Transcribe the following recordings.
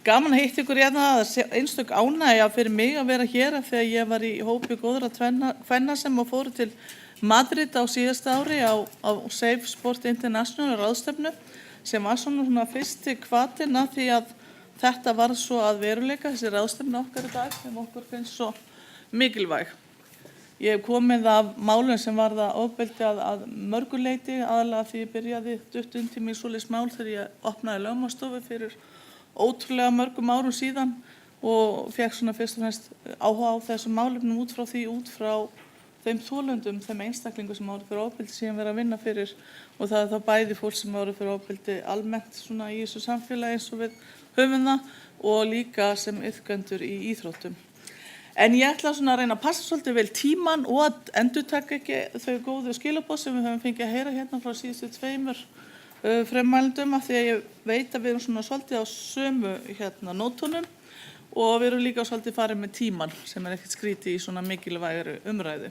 Gaman að hitta ykkur hérna, það er einstök ánægja fyrir mig að vera hér þegar ég var í hópi góðra kvenna sem fóru til Madrid á síðasta ári á Safe Sport International ráðstefnu sem var svona fyrsti hvatinn að því að þetta var svo að veruleika, þessi ráðstefna okkar í dag sem okkur finnst svo mikilvæg. Ég hef komið af málum sem varða ofbeldi að mörguleyti, aðalega því ég byrjaði dutt undir mig svoleiðis mál þegar ég opnaði lögmannsstofu fyrir ótrúlega mörgum árum síðan og fekk svona fyrst og fremst áhuga á þessum málefnum út frá þeim þolendum, þeim einstaklingu sem voru fyrir ofbeldi sem vera að vinna fyrir og það er þá bæði fólk sem voru fyrir ofbeldi almennt svona í þessu samfélagi eins og við höfum það og líka sem iðkendur í íþróttum. En ég ætla svona að reyna að passa svolítið vel tíman og að endurtaka ekki þau góðu skilaboð sem við höfum fengið að heyra hérna frá síðustu tveimur fremmælendum af því að ég veit að við erum svona svolítið á sömu nótunum og við erum líka svolítið farið með tíman sem ekkert skrítið í svona mikilvægari umræðu.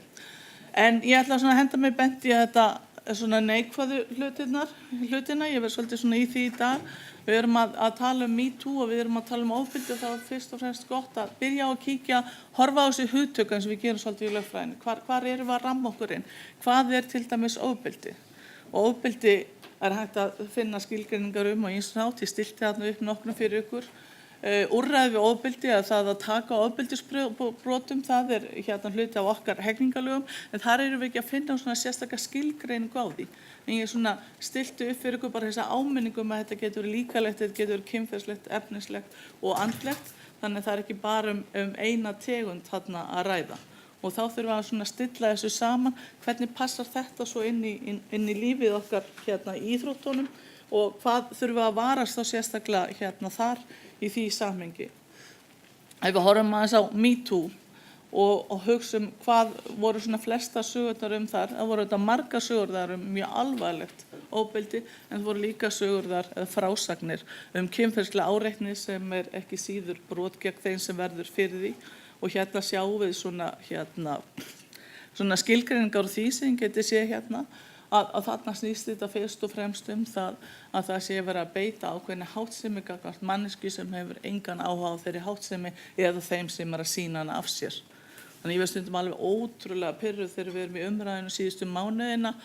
En ég ætla svona að henda mig bent í þetta svona neikvæðu hlutina, ég verð svolítið svona í því í dag. Við erum að tala um MeToo og við erum að tala um ofbeldi og það er fyrst og fremst gott að byrja á að kíkja, horfa á þessi hugtök eins og við gerum svolítið í lögfræðinni. Hvar erum við að ramma okkur inn? Hvað er til dæmis ofbeldi? Og ofbeldi er hægt að finna skilgreiningar og eins og nátt, ég stilti þarna upp nokkrum fyrir ykkur. Úrræði við ofbeldi að það að taka ofbeldisbrotum, það er hluti af okkar hegningalögum, en þar erum við ekki að finna svona sérstaka skilgreiningu á því. En ég svona stilti upp fyrir ykkur bara þessa áminningum að þetta getur verið líkamlegt, þetta getur verið kynferðislegt, efnislegt og andlegt, þannig að það er ekki bara um eina tegund þarna að ræða. Og þá þurfum við að svona stilla þessu saman, hvernig passar þetta svo inn í lífið okkar í íþróttunum og hvað þurfum við að varast þá sérstaklega þar í því samhengi. Ef við horfum aðeins á MeToo og hugsa hvað voru svona flesta sögurnar þar, það voru þetta margar sögurnar mjög alvarlegt ofbeldi, en það voru líka sögurnar eða frásagnir kynferðislega áreitni sem er ekki síður brot gegn þeim sem verður fyrir því. Og sjáum við svona skilgreiningar og því sem geti séð að þarna snýst þetta fyrst og fremst það að það sé verið að beita ákveðinni háttsemi gagnvart manneskju sem hefur engan áhuga á þeirri háttsemi eða þeim sem er að sýna hana af sér. Þannig ég var stundum alveg ótrúlega pirruð þegar við erum í umræðinu síðustu mánuðina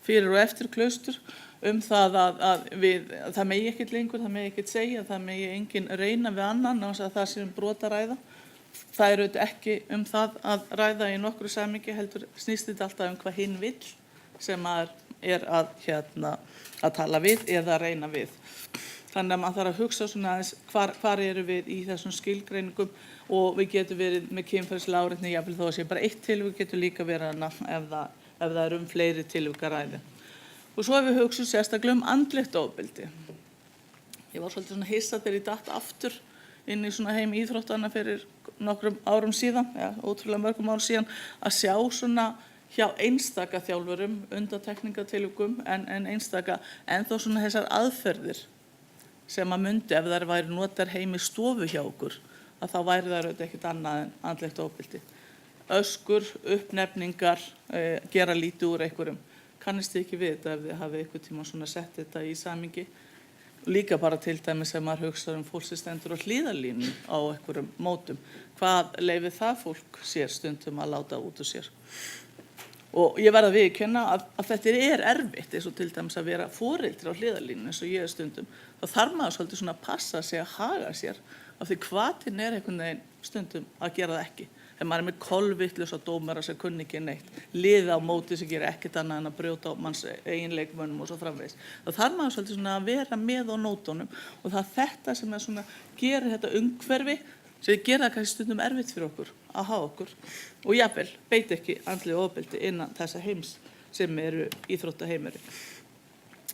fyrir og eftir klaustur það að það megi ekkert lengur, það megi ekkert segja, það megi enginn reyna við annan á þess að það sé brot að ræða. Það er auðvitað ekki það að ræða í nokkru samhengi, heldur snýst þetta alltaf hvað hinn vill sem er að tala við eða að reyna við. Þannig að maður þarf að hugsa svona aðeins hvar eru við í þessum skilgreiningum og við getum verið með kynferðislega áreitni, jafnvel þó að sé bara eitt tilvik getur líka verið hana ef það er fleiri tilvik að ræða. Og svo ef við hugsum sérstaklega andlegt ofbeldi. Ég var svolítið svona hissa þegar ég datt aftur inn í svona heim íþróttana fyrir nokkrum árum síðan, ótrúlega mörgum árum síðan, að sjá svona hjá einstaka þjálfurum, undantekningatilvikum en einstaka, en þó svona þessar aðferðir sem að myndi ef þær væri notar heim í stofu hjá okkur, að þá væri þær auðvitað ekkert annað en andlegt ofbeldi. Öskur, uppnefningar, gera lítið úr einhverjum. Kannist þið ekki við þetta ef þið hafið einhvern tíma svona sett þetta í samhengi? Líka bara til dæmis sem maður hugsa fólk sem stendur á hliðarlínu á einhverjum mótum. Hvað leyfir það fólk sér stundum að láta út úr sér? Og ég verð að viðurkenna að þetta er erfitt eins og til dæmis að vera foreldri á hliðarlínu eins og ég stundum. Þá þarf maður svolítið svona að passa sig að haga sér af því hvatinn einhvern veginn stundum að gera það ekki. Þegar maður með kolvitlaus og dómara sem kunni ekki neitt, liða á móti sem gerir ekkert annað en að brjóta á manns eigin leikmönnum og svo framvegis. Það þarf maður svolítið svona að vera með á nótunum og það er þetta sem svona gerir þetta umhverfi sem gerir það kannski stundum erfitt fyrir okkur að hafa okkur og jafnvel beita ekki andlegu ofbeldi innan þessa heims sem eru íþróttaheimari.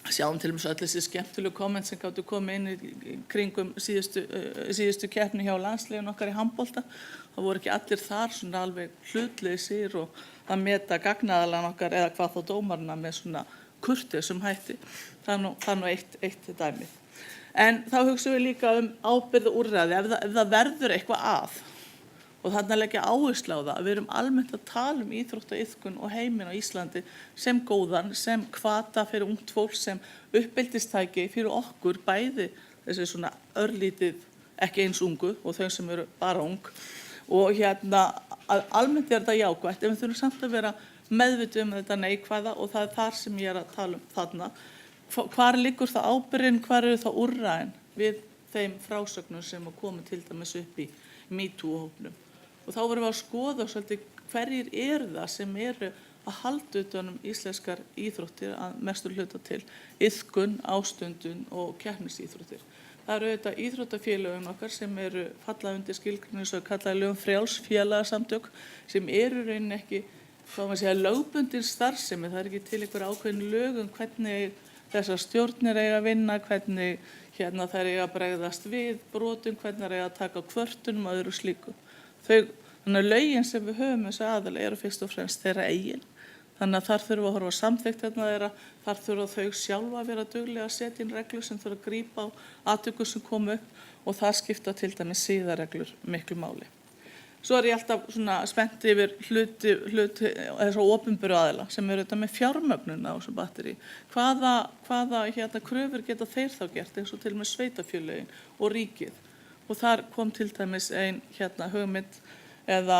Sjáum til öll þessi skemmtilegu komment sem gátu komið inn í kringum síðustu keppni hjá landsliðinu okkar í handbolta. Það voru ekki allir þar svona alveg hlutleysir og að meta gagnaðalann okkar eða hvað þá dómarna með svona kurteisum hætti. Það er nú eitt dæmi. En þá hugsaum við líka ábyrgð og úrræði ef það verður eitthvað að. Og þarna leggja áherslu á það að við erum almennt að tala íþróttaiðkun og heiminn á Íslandi sem góðan, sem hvata fyrir ungt fólk, sem uppeldistæki fyrir okkur bæði þessi svona örlítið ekki eins ungu og þau sem eru bara ung. Og almennt þetta jákvætt, en við þurfum samt að vera meðvituð þetta neikvæða og það þar sem ég að tala þarna. Hvar liggur það ábyrgðin, hvar eru það úrræðin við þeim frásögnum sem komu til dæmis upp í MeToo-hópnum. Og þá vorum við að skoða svolítið hverjir eru það sem eru að halda utan íslenskar íþróttir að mestur hluta til, iðkun, ástundun og keppnisíþróttir. Það eru auðvitað íþróttafélögin okkar sem eru fallað undir skilgreiningu sem kallaði lögum frjáls félagasamtök sem eru rauninni ekki, lögbundin starfsemi, það ekki til einhver ákveðin lög hvernig þessar stjórnir eiga að vinna, hvernig þær eiga að bregðast við brotum, hvernig þær eiga að taka kvörtunum og öðru slíku. Þannig að lögin sem við höfum þessu aðalega eru fyrst og fremst þeirra eigin. Þannig að þar þurfum við að horfa á samþykktirnar þeirra, þar þurfa þau sjálfa að vera duglega að setja inn reglur sem þurfa að grípa á atvikum sem komu upp og þar skipta til dæmis siðareglur miklu máli. Svo ég alltaf spennt yfir hluti þessar opinberu aðila sem eru þetta með fjármögnun á þessu batteri. Hvaða kröfur geta þeir þá gert eins og til og með sveitarfélögin og ríkið. Og þar kom til dæmis ein hugmynd eða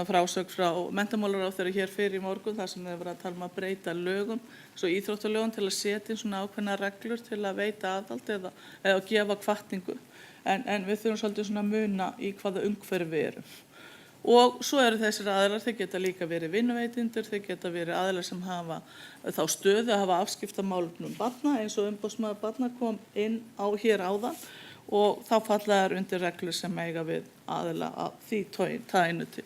frásögn frá menntamálaráðherra hér fyrir í morgun þar sem þeir verið að tala að breyta lögum, svo íþróttalögum til að setja inn ákveðnar reglur til að veita aðhald eða gefa hvatningu. En við þurfum svolítið að muna í hvaða umhverfi við erum. Og svo eru þessir aðilar, þeir geta líka verið vinnuveitendur, þeir geta verið aðilar sem hafa þá stöðu að hafa afskipti af málefnum barna eins og umboðsmaður barna kom inn á hér áðan. Og þá falla þær undir reglur sem eiga við aðila af því taginu til.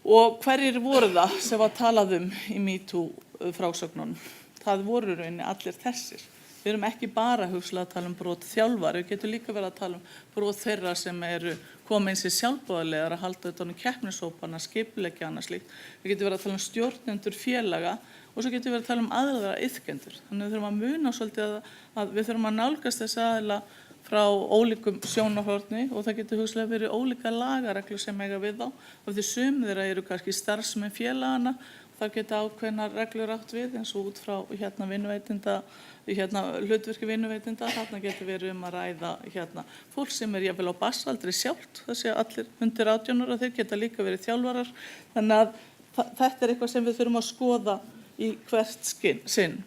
Og hverjir voru það sem var talað í MeToo frásögnunum? Það voru rauninni allir þessir. Við erum ekki bara hugsanlega að tala brot þjálfara, við getum líka verið að tala brot þeirra sem eru komið eins í sjálfboðaliðar að halda utan keppnishópana, skipuleggja annað slíkt. Við getum verið að tala stjórnendur félaga og svo getum við verið að tala aðra iðkendur. Þannig við þurfum að muna svolítið að við þurfum að nálgast þessa aðila frá ólíkum sjónarhorni og það getur hugsanlega verið ólíka lagareglur sem eiga við þá. Og því sumir þeirra eru kannski starfsmenn félagana, það geta ákveðnar reglur átt við eins og út frá vinnuveitenda, hlutverki vinnuveitenda, þarna getur verið að ræða fólk sem jafnvel á barsaldri sjálft, það sé allir undir 18 ára, þeir geta líka verið þjálfarar. Þannig að þetta eitthvað sem við þurfum að skoða í hvert sinn.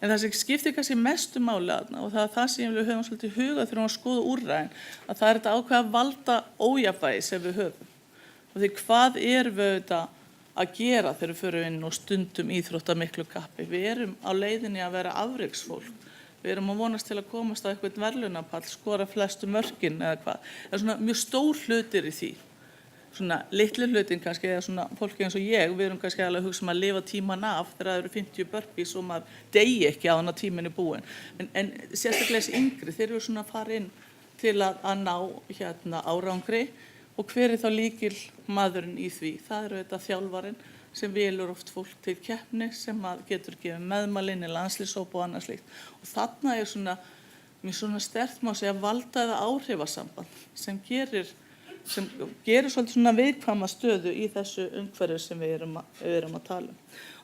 En það sem skiptir kannski mestu máli og það sem við höfum svolítið í huga þegar við skoða úrræðin, að það þetta ákveða valda ójafnvægi sem við höfum. Og því hvað erum við að gera þegar við förum inn og stundum íþróttamiklu kappi? Við erum á leiðinni að vera afreksfólk. Við erum að vonast til að komast á eitthvað verðlaunapall, skora flestu mörkin eða hvað. Það er mjög stór hlutir í því. Litli hlutin kannski, eða fólki eins og ég, við erum kannski alveg að hugsa að lifa tíman af þegar það eru 50 burpees og maður degi ekki á þannig að tíminn er búinn. En sérstaklega þessi yngri, þeir eru að fara inn til að ná árangri og hver er þá lykilmaðurinn í því? Það eru þetta þjálfarinn sem velur oft fólk til keppni sem getur gefið meðmælinn í landslýshóp og annað slíkt. Og þarna er mjög sterkt má segja valda eða áhrifasamband sem gerir svolítið viðkvæma stöðu í þessu umhverfi sem við erum að tala um.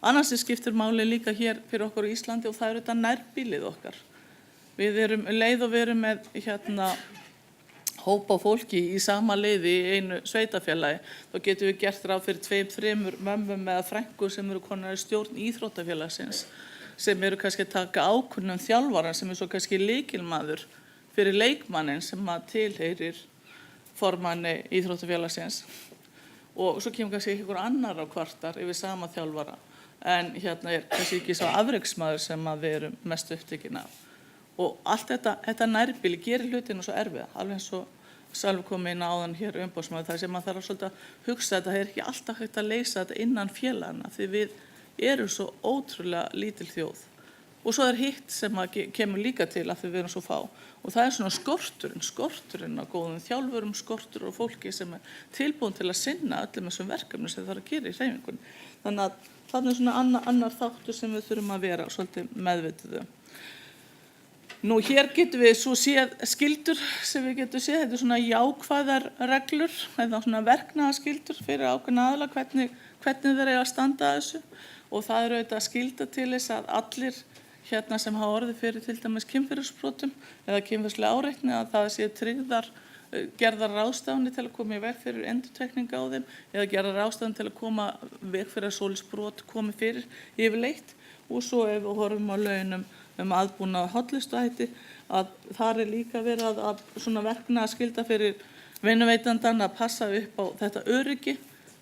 Annars skiptir máli líka hér fyrir okkur í Íslandi og það er þetta nærbýlið okkar. Við erum leið og við erum með hópa fólki í sama liði í einu sveitafélagi. Þá getum við gert ráð fyrir 2-3 mömmum eða frænkur sem eru konar í stjórn íþróttafélagsins sem eru kannski að taka ákvörðun þjálfaran sem er svo kannski lykilmaður fyrir leikmanninn sem tilheyrir formanni íþróttafélagsins og svo kemur kannski einhver annar á kvartar yfir sama þjálfara en er kannski ekki sá afreksmaður sem við erum mest upptekin af. Og allt þetta nærbýli gerir hlutinu svo erfiða, alveg eins og Salvi kom inn áðan hér umboðsmaður þar sem maður þarf svolítið að hugsa þetta er ekki alltaf hægt að leysa þetta innan félagana því við erum svo ótrúlega lítil þjóð. Og svo hitt sem kemur líka til að við erum svo fá og það er skorturinn á góðum þjálfurum, skortur og fólki sem tilbúin til að sinna öllum þessum verkefnum sem það að gera í hreyfingunni. Þannig að það er annar þáttur sem við þurfum að vera svolítið meðvituð um. Nú hér getum við svo séð skyldur sem við getum séð, þetta er jákvæðar reglur eða verknaðarskyldur fyrir ákveðna aðila hvernig þeir eiga að standa að þessu og það eru auðvitað skylda til þess að allir sem hafa orðið fyrir til dæmis kynferðisbrotum eða kynferðislega áreitni að það sé tryggðar gerðar ráðstafanir til að koma í veg fyrir endurtekningu á þeim eða gerðar ráðstafanir til að koma veg fyrir að svoleiðis brot komi fyrir yfirleitt. Og svo ef við horfum á lögin aðbúnað og hollustuhætti að þar líka verið að svona verknaðarskylda fyrir vinnuveitandann að passa upp á þetta öryggi,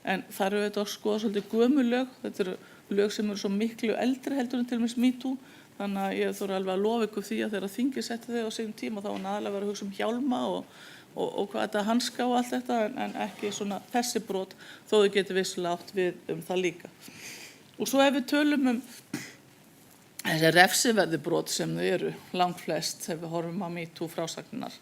en þar eru þetta að skoða svolítið gömul lög. Þetta eru lög sem eru svo miklu eldri heldur en til dæmis MeToo, þannig að ég þarf alveg að lofa ykkur því að þegar þingið setti þau á sínum tíma þá var aðalega verið að hugsa hjálma og hvað þetta hanska og allt þetta, en ekki svona þessi brot, þó þau geti vissulega átt við það líka. Og svo ef við tölum þessi refsiverði brot sem þau eru langflest, ef við horfum á MeToo frásagninar,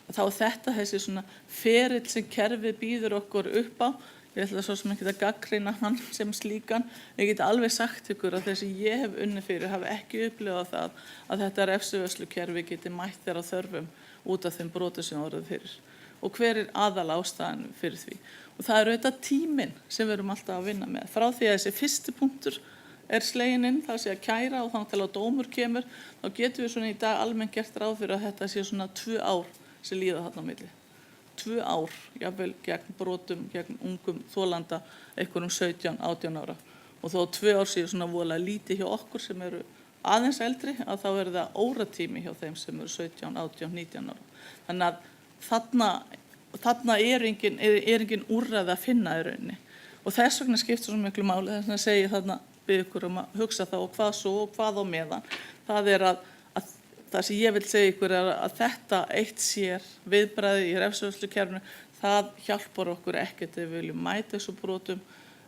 þá þetta þessi svona ferill sem kerfið býður okkur upp á. Ég ætla svo sem ekki að gagnrýna hann sem slíkan. Ég get alveg sagt ykkur að þessi ég hef unnið fyrir hafi ekki upplifað það að þetta refsivörslukerfi geti mætt þeirra þörfum út af þeim brotum sem orðið fyrir. Og hver aðal ástæðan fyrir því? Og það eru þetta tíminn sem við erum alltaf að vinna með. Frá því að þessi fyrsti punktur sleginn inn, það sé að kæra og þannig til að dómur kemur, þá getum við svona í dag almennt gert ráð fyrir að þetta sé svona 2 ár sem líða þarna á milli. 2 ár, jafnvel gegn brotum, gegn ungum þolanda, einhverjum 17-18 ára. Og þó 2 ár séu svona voðalega lítið hjá okkur sem eru aðeins eldri, að þá er það óratími hjá þeim sem eru 17, 18, 19 ára. Þannig að þarna er engin úrræði að finna í rauninni. Og þess vegna skiptir svo miklu máli, þess vegna segi ég þarna við ykkur að hugsa þá og hvað svo og hvað á meðan. Það er að það sem ég vil segja ykkur er að þetta eitt sér viðbragði í refsivörslukerfinu, það hjálpar okkur ekkert ef við viljum mæta þessu brotum,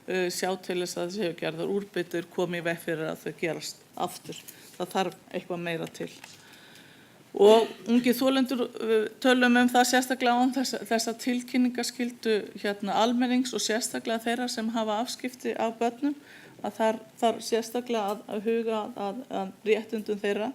sjá til þess að þessi gerðar úrbætur komi í veg fyrir að þau gerast aftur. Það þarf eitthvað meira til. Og ungi þolendur tölum það sérstaklega þessa tilkynningaskyldu almennings og sérstaklega þeirra sem hafa afskipti af börnum, að þar sérstaklega að huga að réttindum þeirra.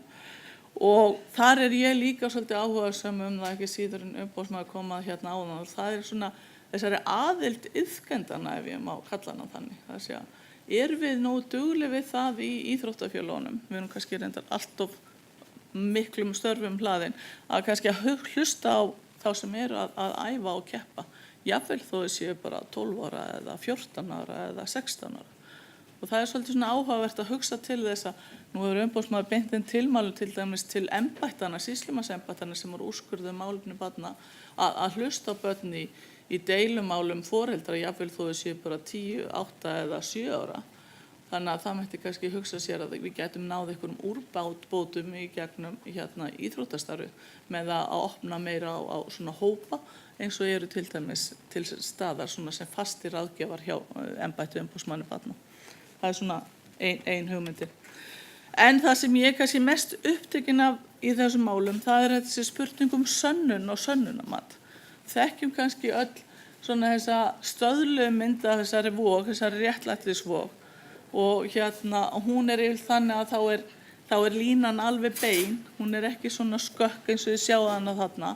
Og þar er ég líka svolítið áhugasöm það ekki síður en umboðsmaður komað áðan, og það er svona þessari aðild iðkendana, ef ég má kalla hana þannig. Það sé að við nógu dugleg við það í íþróttafélögunum, við erum kannski reyndar allt of miklum störfum hlaðin, að kannski að hlusta á þá sem eru að æfa og keppa, jafnvel þó þau séu bara 12 ára eða 14 ára eða 16 ára. Og það er svolítið svona áhugavert að hugsa til þess að nú hefur umboðsmaður beint inn tilmælum til dæmis til embættanna, sýslumannsembættanna sem eru úrskurðuð málefni barna að hlusta á börn í deilumálum foreldra, jafnvel þó þau séu bara 10, 8 eða 7 ára. Þannig að það mætti kannski hugsa sér að við getum náð einhverjum úrbótum í gegnum íþróttastarfi með að opna meira á svona hópa eins og eru til dæmis til staðar svona sem fastir ráðgjafar hjá embætti umboðsmanni barna. Það er svona ein hugmyndin. En það sem ég kannski mest upptekin af í þessum málum, það er þessi spurning sönnun og sönnunarmat. Þekkjum kannski öll svona þessa stöðlu mynd af þessari vog, þessari réttlætisvog. Og hún yfir þannig að þá er línan alveg bein, hún er ekki svona skökk eins og þið sjáðu hana þarna,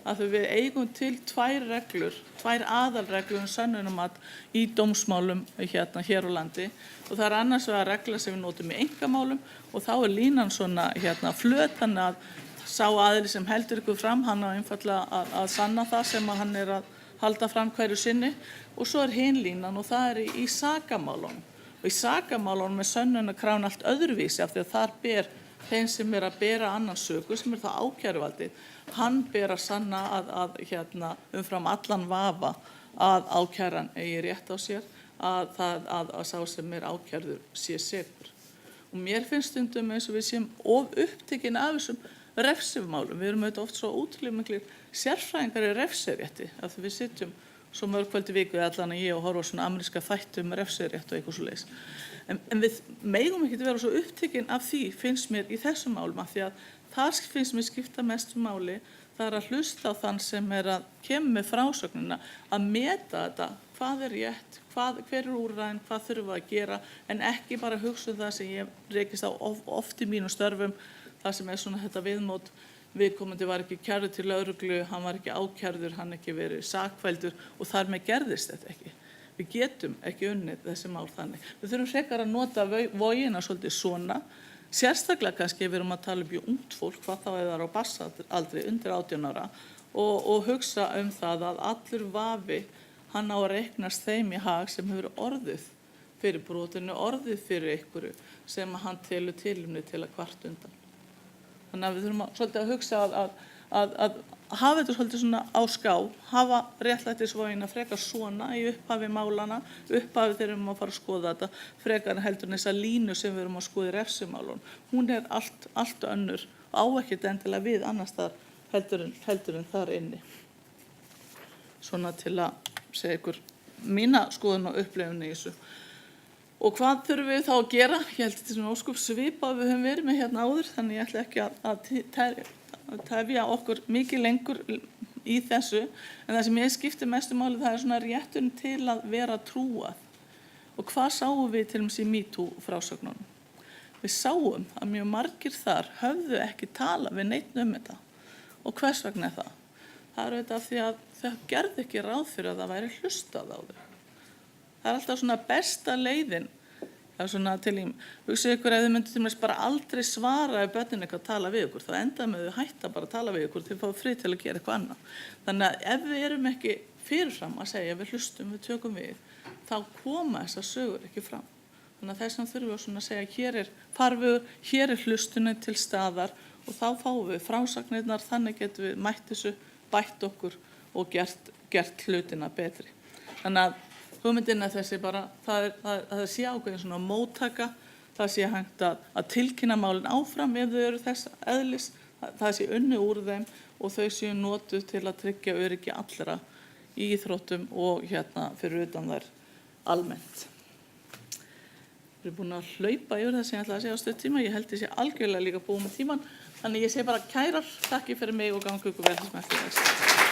að við eigum til 2 reglur, 2 aðalreglur sönnunarmat í dómsmálum hér á landi. Og það er annars vegar regla sem við notum í einkamálum og þá er línan svona flöt, þannig að sá aðili sem heldur ykkur fram, hann á einfaldlega að sanna það sem hann er að halda fram hverju sinni. Og svo er hin línan og það er í sakamálunum. Og í sakamálunum er sönnunarkrafan allt öðruvísi af því að þar ber þeim sem er að bera annan söku, sem er það ákæruvaldið, hann ber að sanna að umfram allan vafa að ákæran eigi rétt á sér, að sá sem er ákærður sé sekur. Og mér finnst stundum eins og við séum of upptekin af þessum refsivmálum. Við erum auðvitað oft svo útrúlega miklir sérfræðingar í refsirétti, af því við sitjum svo mörg kvöldi viku allan að ég og horfa á svona ameríska þætti refsirétt og eitthvað svoleiðis. En við megum ekki vera svo upptekin af því, finnst mér, í þessum málum, af því að það finnst mér skipta mestu máli, það er að hlusta á þann sem er að kemur með frásögnina, að meta þetta, hvað er rétt, hver er úrræðin, hvað þurfum við að gera, en ekki bara hugsa það sem ég rekist á oft í mínum störfum, það sem er svona þetta viðmót, viðkomandi var ekki kærður til lögreglu, hann var ekki ákærður, hann ekki verið sakfelldur og þar með gerðist þetta ekki. Við getum ekki unnið þessi mál þannig. Við þurfum frekar að nota vogina svolítið svona, sérstaklega kannski ef við erum að tala ungt fólk, hvað þá eða á barnsaldri undir 18 ára og hugsa það að allur vafi hann á að reiknast þeim í hag sem hefur orðið fyrir brotinu, orðið fyrir einhverju sem hann telur tilefni til að kvarta undan. Þannig að við þurfum svolítið að hugsa að hafa þetta svolítið svona á ská, hafa réttlætisvogina frekar svona í upphafi málana, upphafi þegar við erum að fara að skoða þetta, frekar heldur en þessa línu sem við erum að skoða í refsimálunum. Hún allt önnur, á ekkert endilega við annars þar heldur en þar inni. Svona til að segja ykkur mína skoðun og upplifun í þessu. Og hvað þurfum við þá að gera? Ég held þetta svona óskup svipað við höfum verið með hérna áður, þannig ég ætla ekki að tefja okkur mikið lengur í þessu, en það sem ég skiptir mestu máli það svona rétturinn til að vera trúað. Og hvað sáum við til dæmis í MeToo frásögnunum? Við sáum að mjög margir þar höfðu ekki talað við neitt þetta. Og hvers vegna það? Það auðvitað af því að þau gerðu ekki ráð fyrir að það væri hlustað á þau. Það alltaf svona besta leiðin. Það svona til í, hugsið ykkur ef þau myndu til dæmis bara aldrei svara ef börnin eitthvað tala við ykkur, þá endaði með þau hætta bara að tala við ykkur til að fá frið til að gera eitthvað annað. Þannig að ef við erum ekki fyrirfram að segja við hlustum, við tökum við, þá koma þessar sögur ekki fram. Þannig að þess vegna þurfum við svona að segja hér er farvegur, hér er hlustunni til staðar og þá fáum við frásagnirnar, þannig getum við mætt þessu, bætt okkur og gert hlutina betri. Þannig að hugmyndin er þessi bara, það sé ákveðin svona móttaka, það sé hægt að tilkynna málin áfram ef þau eru þess eðlis, það sé unnið úr þeim og þau séu notuð til að tryggja öryggi allra í íþróttum og fyrir utan þær almennt. Við erum búin að hlaupa yfir það sem ég ætlaði að segja á stutttíma, ég held ég sé algjörlega líka búin með tíman, þannig ég segi bara kærar þakki fyrir mig og gangi ykkur vel sem eftir þessu.